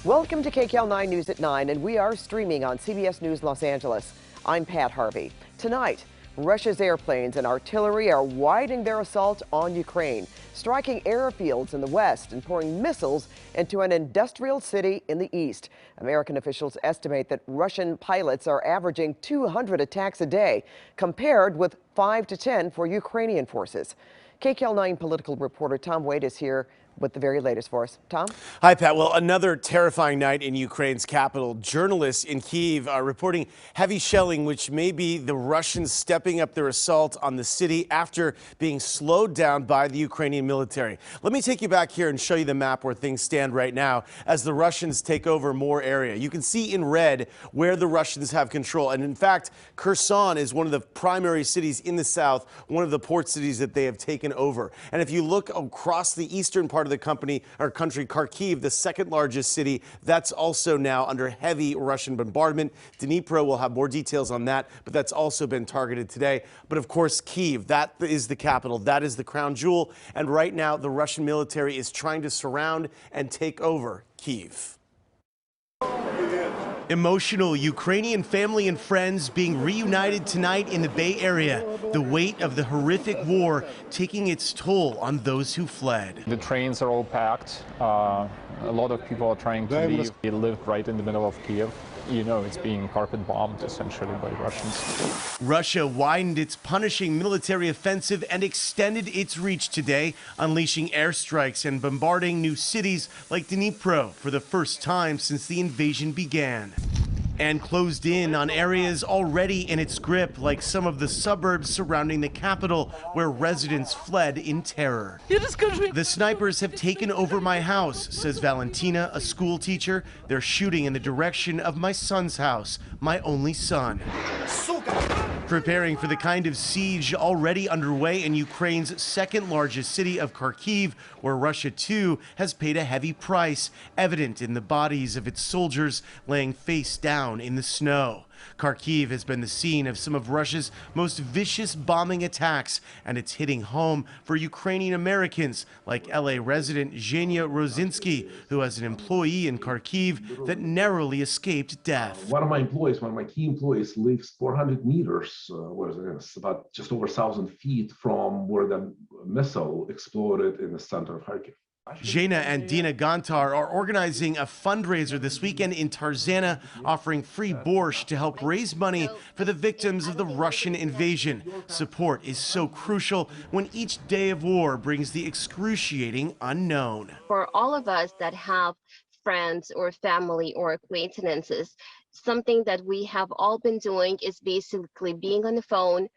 Welcome to KCAL 9 News at 9, and we are streaming on CBS News Los Angeles. I'm Pat Harvey. Tonight, Russia's airplanes and artillery are widening their assault on Ukraine, striking airfields in the west and pouring missiles into an industrial city in the east. American officials estimate that Russian pilots are averaging 200 attacks a day, compared with 5 to 10 for Ukrainian forces. KCAL 9 political reporter Tom Wade is here with the very latest for us. Tom? Hi, Pat. Well, another terrifying night in Ukraine's capital. Journalists in Kyiv are reporting heavy shelling, which may be the Russians stepping up their assault on the city after being slowed down by the Ukrainian military. Let me take you back here and show you the map where things stand right now as the Russians take over more area. You can see in red where the Russians have control. And in fact, Kherson is one of the primary cities in the south, one of the port cities that they have taken over. And if you look across the eastern part of the country, Kharkiv, the second largest city, that's also now under heavy Russian bombardment. Dnipro will have more details on that, but that's also been targeted today. But of course, Kyiv, that is the capital, that is the crown jewel. And right now, the Russian military is trying to surround and take over Kyiv. Emotional Ukrainian family and friends being reunited tonight in the Bay Area. The weight of the horrific war taking its toll on those who fled. The trains are all packed. A lot of people are trying to leave. They live right in the middle of Kiev. You know, it's being carpet bombed essentially by Russians. Russia widened its punishing military offensive and extended its reach today, unleashing airstrikes and bombarding new cities like Dnipro for the first time since the invasion began. And closed in on areas already in its grip, like some of the suburbs surrounding the capital, where residents fled in terror. The snipers have taken over my house, says Valentina, a school teacher. They're shooting in the direction of my son's house, my only son. Preparing for the kind of siege already underway in Ukraine's second largest city of Kharkiv, where Russia too has paid a heavy price, evident in the bodies of its soldiers laying face down in the snow. Kharkiv has been the scene of some of Russia's most vicious bombing attacks, and it's hitting home for Ukrainian Americans like LA resident Zhenya who has an employee in Kharkiv that narrowly escaped death. One of my key employees lives 400 meters, about just over 1,000 feet from where the missile exploded in the center of Kharkiv. Zhenya and Dina Gontar are organizing a fundraiser this weekend in Tarzana, offering free Borsch to help raise money for the victims of the Russian invasion. Support is so crucial when each day of war brings the excruciating unknown. For all of us that have friends or family or acquaintances, something that we have all been doing is basically being on the phone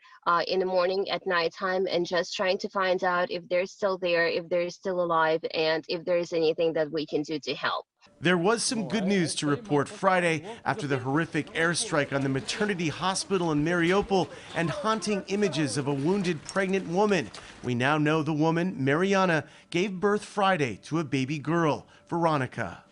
in the morning, at nighttime, and just trying to find out if they're still there, if they're still alive, and if there's anything that we can do to help. There was some good news to report Friday after the horrific airstrike on the maternity hospital in Mariupol and haunting images of a wounded pregnant woman. We now know the woman, Mariana, gave birth Friday to a baby girl, Veronica.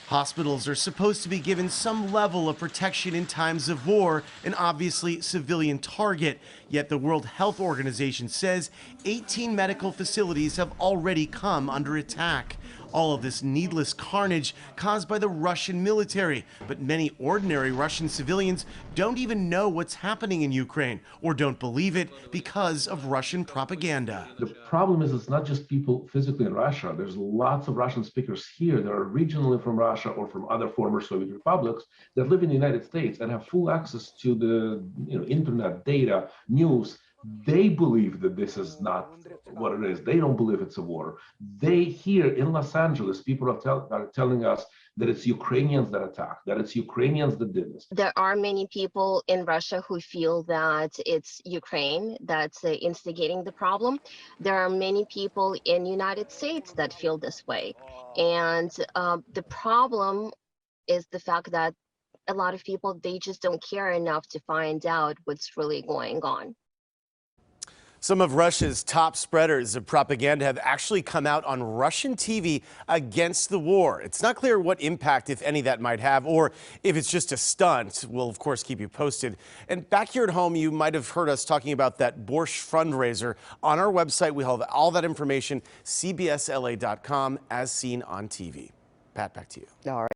Hospitals are supposed to be given some level of protection in times of war, an obviously civilian target. Yet the World Health Organization says 18 medical facilities have already come under attack. All of this needless carnage caused by the Russian military, but many ordinary Russian civilians don't even know what's happening in Ukraine or don't believe it because of Russian propaganda. The problem is it's not just people physically in Russia. There's lots of Russian speakers here that are originally from Russia or from other former Soviet republics that live in the United States and have full access to the internet, data, news. They believe that this is not what it is. They don't believe it's a war. They here in Los Angeles, people are telling us that it's Ukrainians that attacked, that it's Ukrainians that did this. There are many people in Russia who feel that it's Ukraine that's instigating the problem. There are many people in the United States that feel this way. And the problem is the fact that a lot of people, they just don't care enough to find out what's really going on. Some of Russia's top spreaders of propaganda have actually come out on Russian TV against the war. It's not clear what impact, if any, that might have, or if it's just a stunt. We'll, of course, keep you posted. And back here at home, you might have heard us talking about that Borsch fundraiser. On our website, we have all that information, cbsla.com, as seen on TV. Pat, back to you. All right.